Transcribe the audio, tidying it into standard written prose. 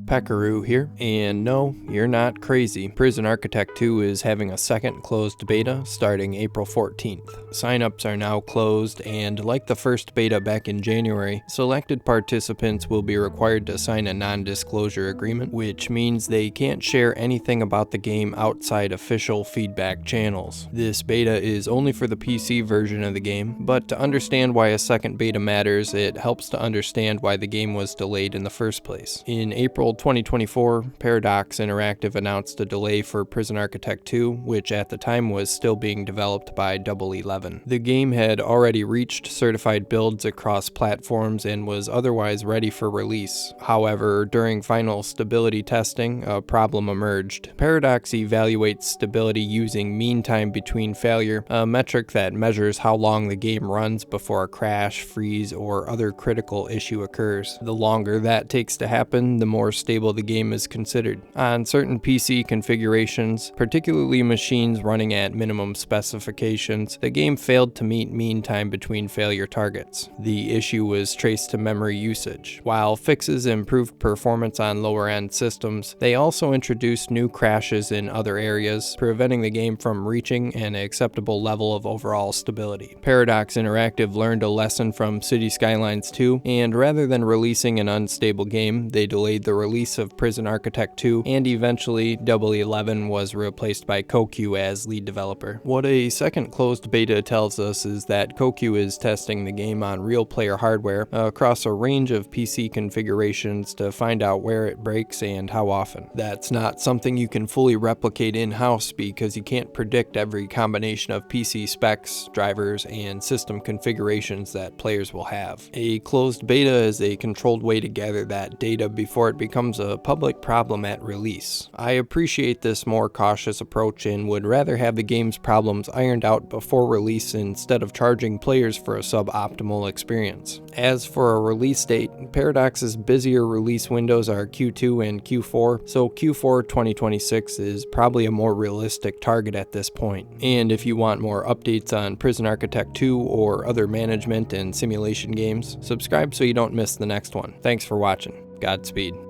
Peckaroo here, and no, you're not crazy. Prison Architect 2 is having a second closed beta starting April 14th. Signups are now closed, and like the first beta back in January, selected participants will be required to sign a non-disclosure agreement, which means they can't share anything about the game outside official feedback channels. This beta is only for the PC version of the game, but to understand why a second beta matters, it helps to understand why the game was delayed in the first place. In April 2024, Paradox Interactive announced a delay for Prison Architect 2, which at the time was still being developed by Double 11. The game had already reached certified builds across platforms and was otherwise ready for release. However, during final stability testing, a problem emerged. Paradox evaluates stability using mean time between failure, a metric that measures how long the game runs before a crash, freeze, or other critical issue occurs. The longer that takes to happen, the more stable the game is considered. On certain PC configurations, particularly machines running at minimum specifications, the game failed to meet mean time between failure targets. The issue was traced to memory usage. While fixes improved performance on lower-end systems, they also introduced new crashes in other areas, preventing the game from reaching an acceptable level of overall stability. Paradox Interactive learned a lesson from City Skylines 2, and rather than releasing an unstable game, they delayed the release of Prison Architect 2, and eventually Double 11 was replaced by Koku as lead developer. What a second closed beta tells us is that Koku is testing the game on real player hardware across a range of PC configurations to find out where it breaks and how often. That's not something you can fully replicate in-house because you can't predict every combination of PC specs, drivers, and system configurations that players will have. A closed beta is a controlled way to gather that data before it becomes a public problem at release. I appreciate this more cautious approach and would rather have the game's problems ironed out before release instead of charging players for a suboptimal experience. As for a release date, Paradox's busier release windows are Q2 and Q4, so Q4 2026 is probably a more realistic target at this point. And if you want more updates on Prison Architect 2 or other management and simulation games, subscribe so you don't miss the next one. Thanks for watching. Godspeed.